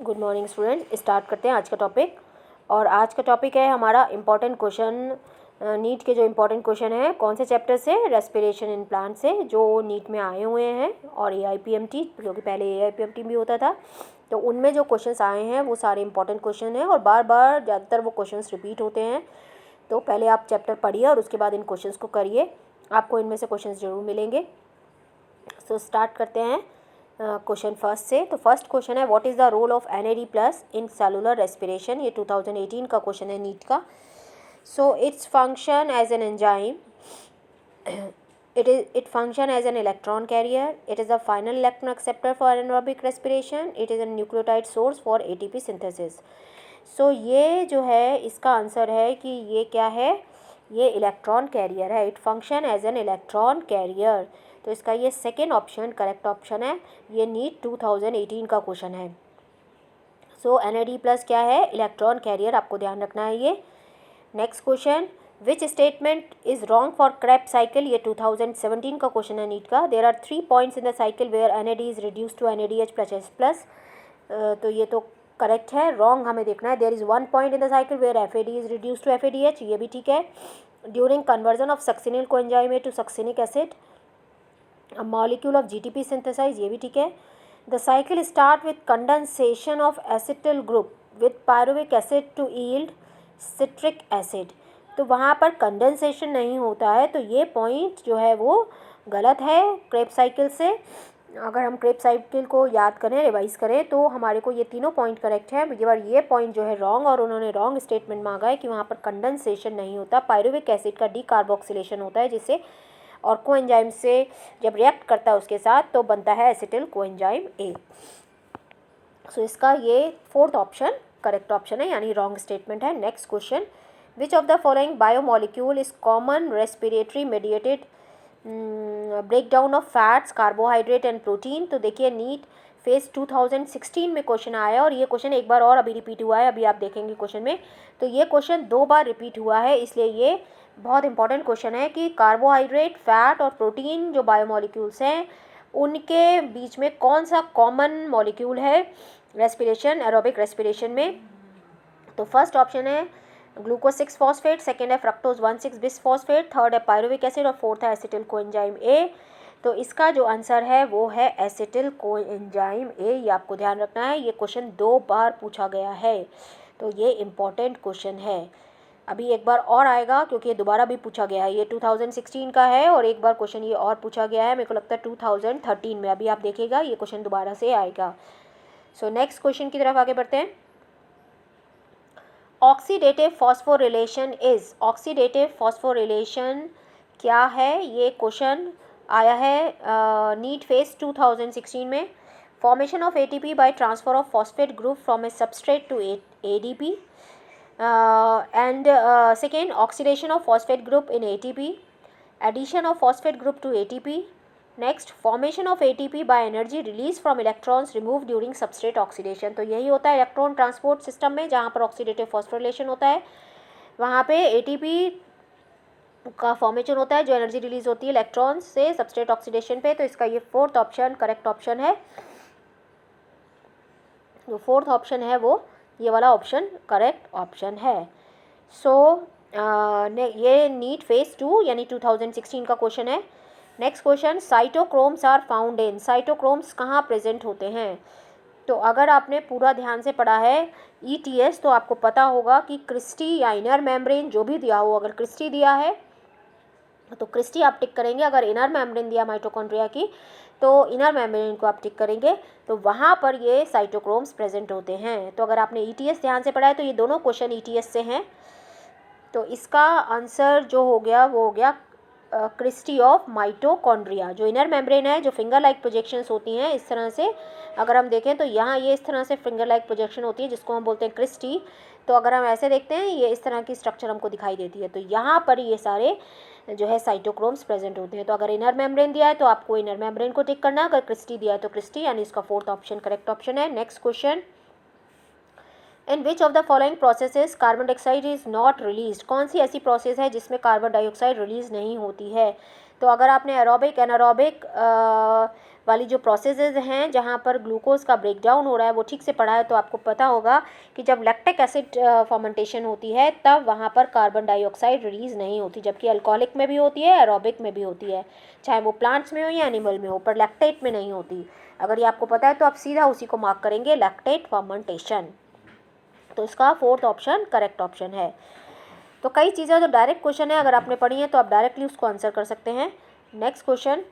Good morning student. Start करते हैं आज का टॉपिक। और आज का टॉपिक है हमारा इम्पॉर्टेंट क्वेश्चन। नीट के जो इम्पॉर्टेंट क्वेश्चन है कौन से चैप्टर से? रेस्पिरेशन इन प्लांट से, जो नीट में आए हुए हैं, और AIPMT, जो कि पहले AIPMT भी होता था। तो उनमें जो क्वेश्चंस आए हैं वो सारे इंपॉर्टेंट क्वेश्चन हैं और बार बार ज़्यादातर वो क्वेश्चंस रिपीट होते हैं। तो पहले आप चैप्टर पढ़िए और उसके बाद इन क्वेश्चंस को करिए, आपको इनमें से क्वेश्चंस ज़रूर मिलेंगे। सो स्टार्ट करते हैं क्वेश्चन फर्स्ट से। तो फर्स्ट क्वेश्चन है, what is the role of NAD+ in cellular respiration. ये 2018 का क्वेश्चन है नीट का। So its function as an enzyme, it function as an electron carrier, it is a final electron acceptor for anaerobic respiration, it is a nucleotide source for ATP synthesis. सो ये जो है इसका answer है कि ये क्या है, ये इलेक्ट्रॉन कैरियर है। It function as an electron carrier. तो इसका ये सेकेंड ऑप्शन करेक्ट ऑप्शन है। ये नीट 2018 का क्वेश्चन है। सो NAD+ क्या है? इलेक्ट्रॉन कैरियर, आपको ध्यान रखना है ये। Next question, which statement is wrong for Krebs cycle. ये 2017 का क्वेश्चन है नीट का। There are 3 points in the cycle where NAD is reduce to NADH+H+। तो ये तो करेक्ट है। रॉन्ग हमें देखना है, there is 1 point in the cycle where FAD is reduce to FADH, ये भी ठीक है। During conversion of succinyl coenzyme to succinic acid a molecule of GTP synthesize, ये भी ठीक है। The cycle start with condensation of acetyl group with pyruvic acid to yield citric acid। तो वहाँ पर कंडेंसेशन नहीं होता है, तो ये पॉइंट जो है वो गलत है क्रेब्स साइकिल से। अगर हम क्रेब्स साइकिल को याद करें, रिवाइज करें, तो हमारे को ये तीनों पॉइंट करेक्ट है। ये पॉइंट जो है रॉन्ग, और उन्होंने रॉन्ग स्टेटमेंट मांगा है कि वहाँ पर कंडेंसेशन नहीं होता, पायरुविक एसिड का डीकार्बोक्सिलेशन होता है, जिससे और कोएंजाइम से जब रिएक्ट करता है उसके साथ तो बनता है एसिटिल कोएंजाइम A। सो इसका ये फोर्थ ऑप्शन करेक्ट ऑप्शन है, यानी रॉन्ग स्टेटमेंट है। Next question, which of the following biomolecule is common respiratory mediated breakdown of fats, carbohydrate and protein. तो देखिए नीट फेज 2016 में क्वेश्चन आया और ये क्वेश्चन एक बार और अभी रिपीट हुआ है, अभी आप देखेंगे क्वेश्चन में। तो ये क्वेश्चन 2 बार रिपीट हुआ है, इसलिए ये बहुत इंपॉर्टेंट क्वेश्चन है कि कार्बोहाइड्रेट, फैट और प्रोटीन जो बायोमोलिक्यूल्स हैं उनके बीच में कौन सा कॉमन मॉलिक्यूल है रेस्पिरेशन, एरोबिक रेस्पिरेशन में। तो फर्स्ट ऑप्शन है ग्लूकोज 6 फॉस्फेट, सेकेंड है फ्रक्टोज 1,6 बिस फॉस्फेट, थर्ड है पायरुविक एसिड और फोर्थ है एसिटिल कोएंजाइम A। तो इसका जो आंसर है वो है एसिटिल कोएंजाइम A। ये आपको ध्यान रखना है, ये क्वेश्चन 2 बार पूछा गया है, तो ये इम्पॉर्टेंट क्वेश्चन है। अभी एक बार और आएगा क्योंकि ये दोबारा भी पूछा गया है। ये 2016 का है और एक बार क्वेश्चन ये और पूछा गया है, मेरे को लगता है 2013 में। अभी आप देखिएगा ये क्वेश्चन दोबारा से आएगा। सो नेक्स्ट क्वेश्चन की तरफ आगे बढ़ते हैं। Oxidative phosphorylation is, oxidative phosphorylation क्या है? ये क्वेश्चन आया है नीट फेज 2016 में। Formation of ATP by transfer of phosphate group from a substrate to ADP, and second, oxidation of phosphate group in ATP, addition of phosphate group to ATP, next formation of ATP by energy release from electrons removed during substrate oxidation। तो यही होता है electron transport system में, जहाँ पर oxidative phosphorylation होता है वहाँ पे ATP का फॉर्मेशन होता है, जो एनर्जी रिलीज होती है इलेक्ट्रॉन्स से सबस्ट्रेट ऑक्सीडेशन पे। तो इसका ये फोर्थ ऑप्शन करेक्ट ऑप्शन है। जो फोर्थ ऑप्शन है वो ये वाला ऑप्शन करेक्ट ऑप्शन है। सो ये नीट फेज 2 यानी 2016 का क्वेश्चन है। Next question, cytochromes are found in, cytochromes कहाँ प्रेजेंट होते हैं? तो अगर आपने पूरा ध्यान से पढ़ा है ETS तो आपको पता होगा कि क्रिस्टी या इनर मेम्ब्रेन जो भी दिया हो, अगर क्रिस्टी दिया है तो क्रिस्टी आप टिक करेंगे, अगर इनर मेम्ब्रेन दिया माइटोकॉन्ड्रिया की तो इनर मेम्ब्रेन को आप टिक करेंगे, तो वहाँ पर ये साइटोक्रोम्स प्रेजेंट होते हैं। तो अगर आपने ETS ध्यान से पढ़ा है तो ये दोनों क्वेश्चन ETS से हैं। तो इसका आंसर जो हो गया वो हो गया क्रिस्टी ऑफ माइटोकॉन्ड्रिया। जो इनर मेम्ब्रेन है, जो फिंगर लाइक प्रोजेक्शंस होती हैं इस तरह से, अगर हम देखें तो यहाँ ये इस तरह से फिंगर लाइक प्रोजेक्शन होती है जिसको हम बोलते हैं क्रिस्टी। तो अगर हम ऐसे देखते हैं ये इस तरह की स्ट्रक्चर हमको दिखाई देती है, तो यहाँ पर ये सारे जो है साइटोक्रोम्स प्रेजेंट होते हैं। तो अगर इनर मेम्ब्रेन दिया है तो आपको इनर मेम्ब्रेन को टिक करना, अगर क्रिस्टी दिया है तो क्रिस्टी, यानी इसका फोर्थ ऑप्शन करेक्ट ऑप्शन है। Next question, in which of the following processes carbon dioxide is not release, कौन सी ऐसी प्रोसेस है जिसमें कार्बन डाइऑक्साइड रिलीज नहीं होती है? तो अगर आपने एरोबिक एनारोबिक वाली जो प्रोसेसेस हैं जहाँ पर ग्लूकोज का ब्रेकडाउन हो रहा है वो ठीक से पढ़ा है तो आपको पता होगा कि जब लैक्टिक एसिड फर्मेंटेशन होती है तब वहाँ पर कार्बन डाइऑक्साइड रिलीज़ नहीं होती, जबकि अल्कोहलिक में भी होती है, एरोबिक में भी होती है, चाहे वो प्लांट्स में हो या एनिमल में हो, पर लैक्टेट में नहीं होती। अगर ये आपको पता है तो आप सीधा उसी को मार्क करेंगे, लैक्टेट फर्मेंटेशन। तो इसका फोर्थ ऑप्शन करेक्ट ऑप्शन है। तो कई चीज़ें तो डायरेक्ट क्वेश्चन है, अगर आपने पढ़ी है तो आप डायरेक्टली उसको आंसर कर सकते हैं। Next question,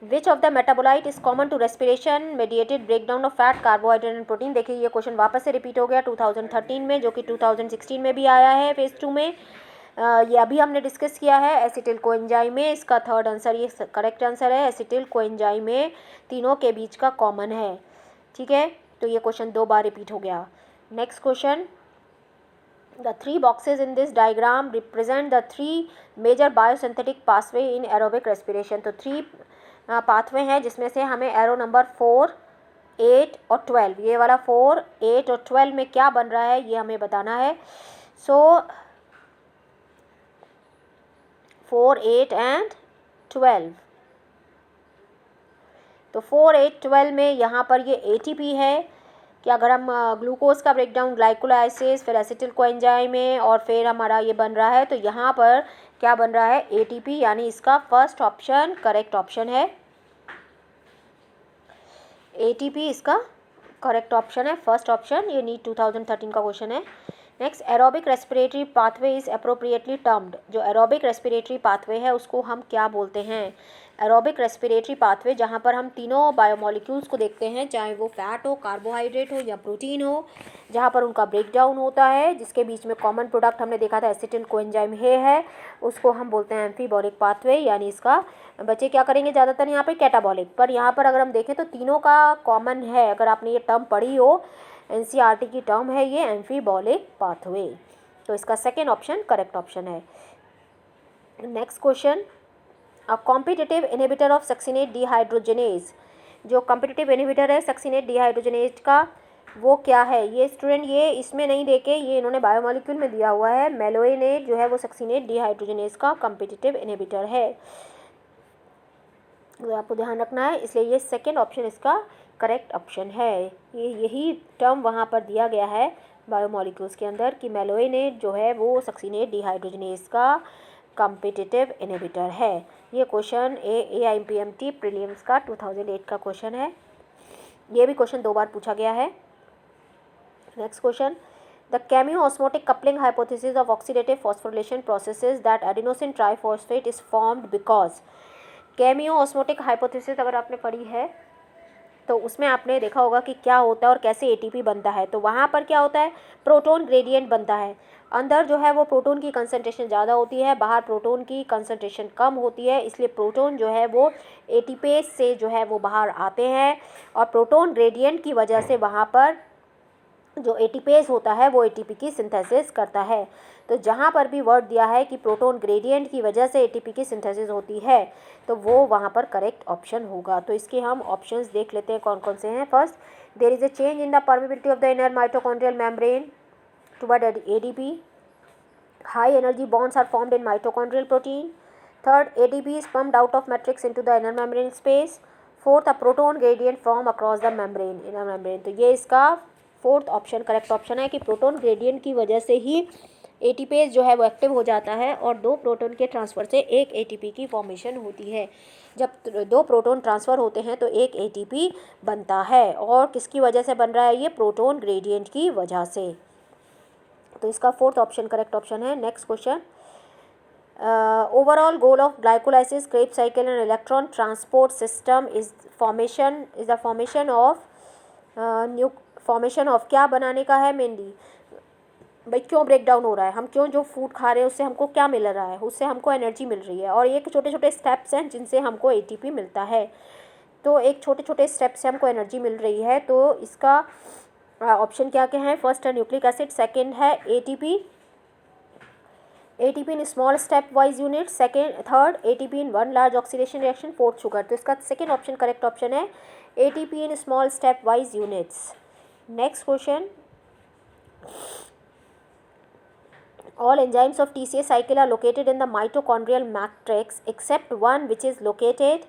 which of the metabolite is common to respiration mediated breakdown of fat, carbohydrate and protein. देखिए ये क्वेश्चन वापस से रिपीट हो गया 2013 में, जो कि 2016 में भी आया है फेज 2 में। ये अभी हमने डिस्कस किया है एसिटिल कोएंजाइम में। इसका थर्ड आंसर ये करेक्ट आंसर है, एसिटिल कोएंजाइम में तीनों के बीच का कॉमन है। ठीक है, तो ये क्वेश्चन 2 बार रिपीट हो गया। Next question, the 3 boxes in this diagram represent the 3 major biosynthetic pathway in aerobic respiration। तो 3 पाथवे हैं जिसमें से हमें एरो नंबर 4, 8 और 12, ये वाला 4, 8 और 12 में क्या बन रहा है ये हमें बताना है। सो 4, 8 एंड 12, तो 4, 8, 12 में यहाँ पर ये ATP है कि अगर हम ग्लूकोज का ब्रेकडाउन ग्लाइकोलाइसिस, फिर एसिटिल कोएंजाइम में और फिर हमारा ये बन रहा है, तो यहाँ पर क्या बन रहा है ATP, यानी इसका फर्स्ट ऑप्शन करेक्ट ऑप्शन है। ATP इसका करेक्ट ऑप्शन है, फर्स्ट ऑप्शन। ये नीट 2013 का क्वेश्चन है। Next, aerobic respiratory pathway is appropriately termed. जो एरोबिक रेस्पिरेटरी पाथवे है उसको हम क्या बोलते हैं? एरोबिक रेस्पिरेटरी पाथवे जहाँ पर हम तीनों बायोमोलिक्यूल्स को देखते हैं, चाहे वो फैट हो, कार्बोहाइड्रेट हो या प्रोटीन हो, जहाँ पर उनका ब्रेकडाउन होता है, जिसके बीच में कॉमन प्रोडक्ट हमने देखा था एसिटिल कोएंजाइम है, उसको हम बोलते हैं एम्फीबॉलिक पाथवे। यानी इसका बच्चे क्या करेंगे ज़्यादातर यहाँ पे कैटाबॉलिक, पर यहाँ पर अगर हम देखें तो तीनों का कॉमन है। अगर आपने ये टर्म पढ़ी हो, NCERT की टर्म है ये एम्फीबॉलिक पाथवे। तो इसका सेकेंड ऑप्शन करेक्ट ऑप्शन है। Next question, a competitive inhibitor of succinate dehydrogenase. जो कॉम्पिटिटिव इनहिबिटर है सक्सिनेट डिहाइड्रोजनेज का वो क्या है? ये स्टूडेंट ये इसमें नहीं देके ये इन्होंने बायोमोलिक्यूल में दिया हुआ है। मेलोइनेट जो है वो सक्सिनेट डिहाइड्रोजनेज का कॉम्पिटिटिव इनहिबिटर है, तो आपको ध्यान रखना है। इसलिए ये सेकेंड ऑप्शन इसका करेक्ट ऑप्शन है। ये यही टर्म वहाँ पर दिया गया है बायोमोलिक्यूल्स के अंदर कि मेलोइनेट जो है वो सक्सिनेट डिहाइड्रोजनेज का कॉम्पिटिटिव इनहिबिटर है। ये क्वेश्चन AIMPMT प्रीलिम्स का 2008 का क्वेश्चन है। ये भी क्वेश्चन 2 बार पूछा गया है। Next question, the cameo osmotic coupling hypothesis of oxidative phosphorylation processes that adenosine triphosphate is formed because. Cameo osmotic hypothesis अगर आपने पढ़ी है तो उसमें आपने देखा होगा कि क्या होता है और कैसे ATP बनता है। तो वहाँ पर क्या होता है, प्रोटोन ग्रेडियंट बनता है। अंदर जो है वो प्रोटोन की कंसंट्रेशन ज़्यादा होती है, बाहर प्रोटोन की कंसंट्रेशन कम होती है, इसलिए प्रोटोन जो है वो एटीपेज से जो है वो बाहर आते हैं और प्रोटोन ग्रेडियंट की वजह से वहाँ पर जो एटीपेज होता है वो ATP की सिंथेसिस करता है। तो जहाँ पर भी वर्ड दिया है कि प्रोटोन ग्रेडियंट की वजह से ATP की सिंथेसिस होती है तो वो वहाँ पर करेक्ट ऑप्शन होगा। तो इसके हम ऑप्शंस देख लेते हैं कौन कौन से हैं। First, there is a change in the permeability of the inner mitochondrial membrane toward ADP। High energy bonds are formed in mitochondrial protein. Third, ADP is pumped out of matrix into the inner membrane space. Fourth, a proton gradient form across the membrane, inner membrane. तो ये इसका fourth option correct option है कि proton gradient की वजह से ही ATPase जो है वो एक्टिव हो जाता है और 2 प्रोटोन के ट्रांसफ़र से एक ATP की फॉर्मेशन होती है। जब 2 प्रोटोन ट्रांसफ़र होते हैं तो एक ATP बनता है, और किसकी वजह से बन रहा है ये? प्रोटोन ग्रेडियंट की वजह से। तो इसका फोर्थ ऑप्शन करेक्ट ऑप्शन है। Next question, overall goal of glycolysis, Krebs cycle and electron transport system is the formation of क्या बनाने का है? मेनली भाई क्यों ब्रेक डाउन हो रहा है, हम क्यों जो फूड खा रहे हैं उससे हमको क्या मिल रहा है? उससे हमको एनर्जी मिल रही है, और ये छोटे छोटे स्टेप्स हैं जिनसे हमको ATP मिलता है। तो एक छोटे छोटे स्टेप्स से हमको एनर्जी मिल रही है। तो इसका ऑप्शन क्या क्या है? फर्स्ट है न्यूक्लिक एसिड, सेकेंड है ATP in small step wise unit, third ATP in one large oxidation reaction, fourth sugar. तो इसका सेकेंड ऑप्शन करेक्ट ऑप्शन है, ATP in small step wise units. Next question, All enzymes of TCA cycle are located in the mitochondrial matrix except one which is located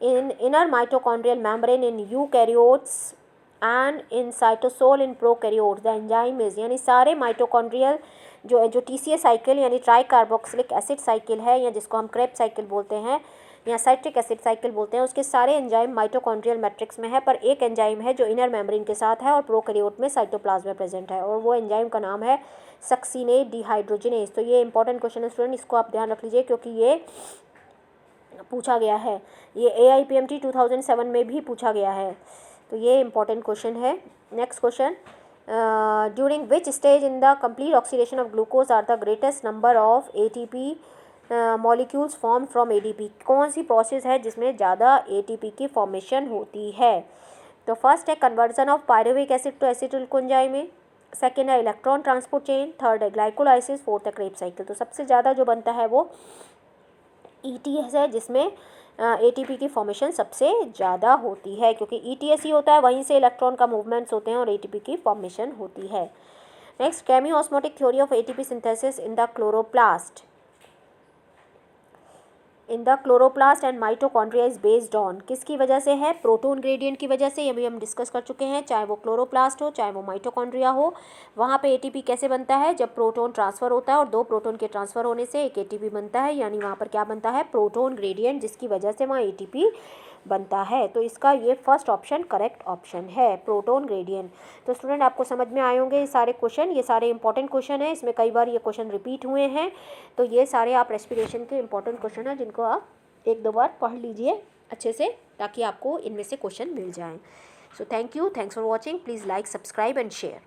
in inner mitochondrial membrane in eukaryotes and in cytosol in prokaryotes. The enzyme is, यानी सारे mitochondrial जो TCA cycle यानी try carboxylic acid cycle है, या जिसको हम Krebs cycle बोलते हैं या साइट्रिक एसिड साइकिल बोलते हैं, उसके सारे एंजाइम माइटोकॉन्ड्रियल मैट्रिक्स में है, पर एक एंजाइम है जो इनर मेम्ब्रेन के साथ है और प्रोकैरियोट में साइटोप्लाज्म में प्रेजेंट है, और वो एंजाइम का नाम है सक्सीनेट डिहाइड्रोजिनेज। तो ये इंपॉर्टेंट क्वेश्चन है स्टूडेंट, इसको आप ध्यान रख लीजिए क्योंकि ये पूछा गया है, ये AIPMT 2007 में भी पूछा गया है, तो ये इंपॉर्टेंट क्वेश्चन है। Next question, during which stage in the complete oxidation of glucose are the greatest number of ATP molecules form from ADP। कौन सी प्रोसेस है जिसमें ज़्यादा ATP की फॉर्मेशन होती है? तो फर्स्ट है conversion of pyruvic acid to acetyl coenzyme में, सेकेंड है इलेक्ट्रॉन ट्रांसपोर्ट चेन, थर्ड है ग्लाइकोलाइसिस, फोर्थ है क्रेब साइकिल। तो सबसे ज़्यादा जो बनता है वो ETS है, जिसमें ATP की फॉर्मेशन सबसे ज़्यादा होती है, क्योंकि ETS ही होता है, वहीं से इलेक्ट्रॉन का मूवमेंट्स होते हैं और ATP की फॉर्मेशन होती है। Next, chemiosmotic theory of ATP synthesis in the chloroplast and mitochondria is based on, किसकी वजह से है? प्रोटोन ग्रेडियंट की वजह से। ये भी हम डिस्कस कर चुके हैं, चाहे वो क्लोरोप्लास्ट हो चाहे वो माइटोकॉन्ड्रिया हो, वहाँ पे ATP कैसे बनता है? जब प्रोटोन ट्रांसफ़र होता है और दो प्रोटोन के ट्रांसफ़र होने से एक ATP बनता है, यानी वहाँ पर क्या बनता है? प्रोटोन ग्रेडियंट, जिसकी वजह से वहाँ ATP बनता है। तो इसका ये फर्स्ट ऑप्शन करेक्ट ऑप्शन है, प्रोटोन ग्रेडियंट। तो स्टूडेंट आपको समझ में आए होंगे ये सारे क्वेश्चन, ये सारे इंपॉर्टेंट क्वेश्चन हैं, इसमें कई बार ये क्वेश्चन रिपीट हुए हैं, तो ये सारे आप रेस्पिरेशन के इंपॉर्टेंट क्वेश्चन हैं जिनको आप एक दो बार पढ़ लीजिए अच्छे से, ताकि आपको इनमें से क्वेश्चन मिल जाएं। So thank you, thanks for watching, please like, subscribe and share.